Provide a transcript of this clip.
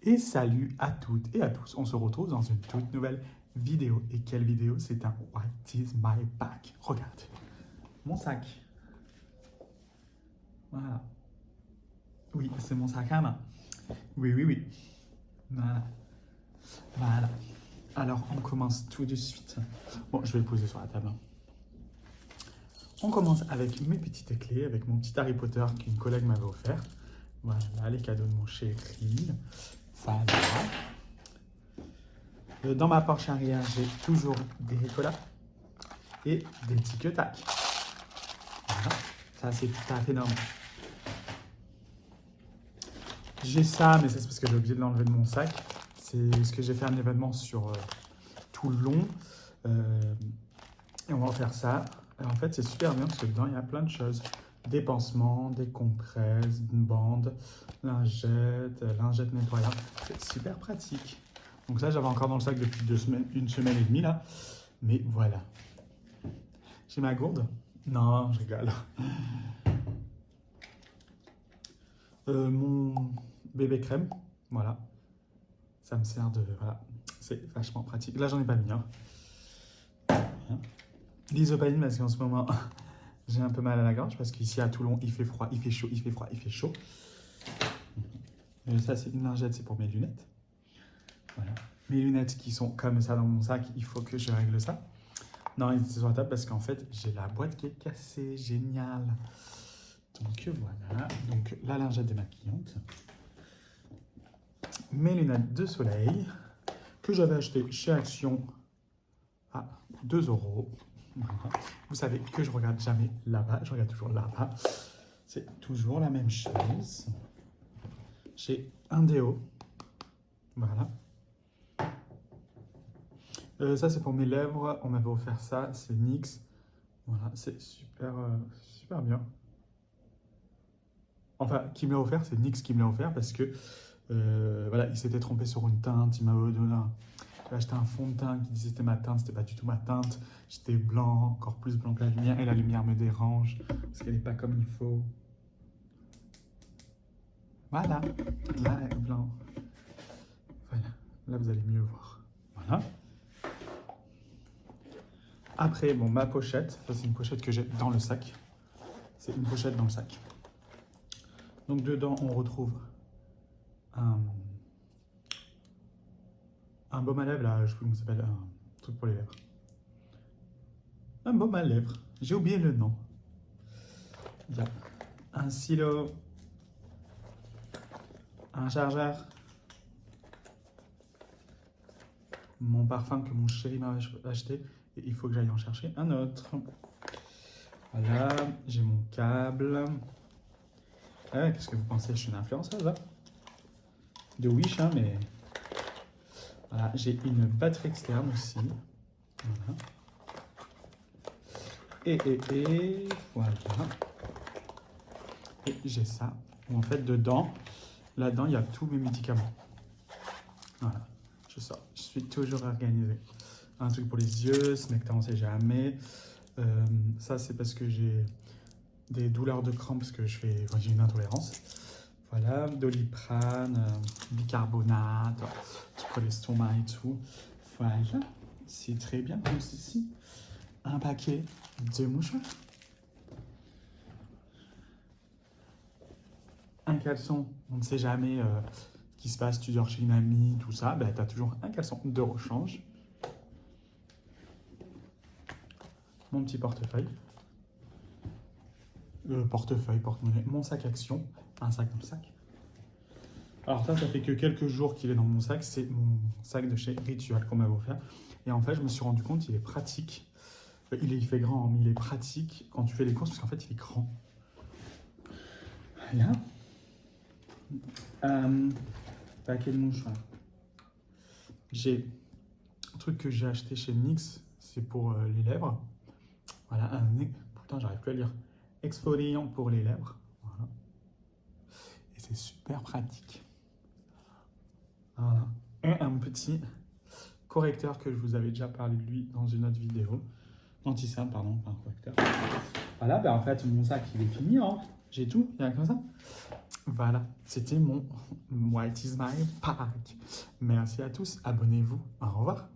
Et salut à toutes et à tous, on se retrouve dans une toute nouvelle vidéo. Et quelle vidéo? C'est un What is my bag? Regarde, mon sac. Voilà. Oui, c'est mon sac à main. Oui. Voilà. Voilà. Alors, on commence tout de suite. Bon, je vais le poser sur la table. On commence avec mes petites clés, avec mon petit Harry Potter qu'une collègue m'avait offert. Voilà, les cadeaux de mon chéri. Voilà. Dans ma poche arrière, j'ai toujours des Ricola et des Tic Tac. Voilà, ça c'est tout à fait normal. J'ai ça, mais ça c'est parce que j'ai oublié de l'enlever de mon sac. C'est parce que j'ai fait un événement sur Toulon. Et on va en faire ça. Et en fait, c'est super bien parce que dedans, il y a plein de choses. Des pansements, des compresses, une bande, lingettes nettoyante. C'est super pratique. Donc ça, j'avais encore dans le sac depuis 2 semaines, 1 semaine et demie là. Mais voilà. J'ai ma gourde? Non, je rigole. Mon bébé crème, voilà. Ça me sert de... Voilà, c'est vachement pratique. Là, j'en ai pas mis. L'isopamine parce qu'en ce moment, j'ai un peu mal à la gorge parce qu'ici à Toulon, il fait froid, il fait chaud, il fait froid, il fait chaud. Ça, c'est une lingette, c'est pour mes lunettes. Voilà. Mes lunettes qui sont comme ça dans mon sac, il faut que je règle ça. Non, ils étaient sur la table parce qu'en fait, j'ai la boîte qui est cassée. Génial. Donc voilà. Donc la lingette démaquillante. Mes lunettes de soleil que j'avais achetées chez Action à 2 €. Voilà. Vous savez que je regarde jamais là-bas, je regarde toujours là-bas. C'est toujours la même chose. J'ai un déo. Voilà. Ça, c'est pour mes lèvres. On m'avait offert ça. C'est NYX. Voilà, c'est super, super bien. Enfin, qui me l'a offert, c'est NYX qui me l'a offert parce que voilà, il s'était trompé sur une teinte. Il m'a donné j'ai acheté un fond de teint qui disait que c'était ma teinte, c'était pas du tout ma teinte. J'étais blanc, encore plus blanc que la lumière, et la lumière me dérange parce qu'elle n'est pas comme il faut. Voilà, là, elle est blanc. Voilà, là vous allez mieux voir. Voilà. Après, bon, ma pochette, ça c'est une pochette que j'ai dans le sac. C'est une pochette dans le sac. Donc dedans, on retrouve un baume à lèvres, là, je sais plus comment ça s'appelle, un truc pour les lèvres. Un baume à lèvres, j'ai oublié le nom. Il y a un stylo, un chargeur, mon parfum que mon chéri m'a acheté, et il faut que j'aille en chercher un autre. Voilà, j'ai mon câble. Ah, qu'est-ce que vous pensez? Je suis une influenceuse, hein? De Wish, hein, mais... Voilà, j'ai une batterie externe aussi. Voilà. Et voilà. Et j'ai ça. En fait, dedans, là-dedans, il y a tous mes médicaments. Voilà, je sors. Je suis toujours organisé. Un truc pour les yeux, Smecta, on sait jamais. Ça, c'est parce que j'ai des douleurs de crampes, parce que j'ai une intolérance. Voilà, Doliprane, bicarbonate, pour l'estomac et tout. Voilà, c'est très bien comme ceci. Un paquet de mouchoirs. Un caleçon, on ne sait jamais ce qui se passe, tu dors chez une amie, tout ça, ben, tu as toujours un caleçon de rechange. Mon petit portefeuille. Portefeuille, porte-monnaie, mon sac Action, un sac dans le sac. Alors ça fait que quelques jours qu'il est dans mon sac, c'est mon sac de chez Ritual qu'on m'avait offert. Et en fait, je me suis rendu compte qu'il est pratique. Il fait grand, mais il est pratique quand tu fais les courses, parce qu'en fait, il est grand. Voilà. Paquet de mouchoirs. J'ai un truc que j'ai acheté chez NYX, c'est pour les lèvres. Voilà, putain, j'arrive plus à lire. Exfoliant pour les lèvres. Voilà. Et c'est super pratique. Voilà. Et un petit correcteur que je vous avais déjà parlé de lui dans une autre vidéo. Anti-cerne, pardon, pas un correcteur. Voilà, ben en fait, mon sac, il est fini. Hein. J'ai tout, il y a comme ça. Voilà, c'était mon White is my pack. Merci à tous, abonnez-vous, au revoir.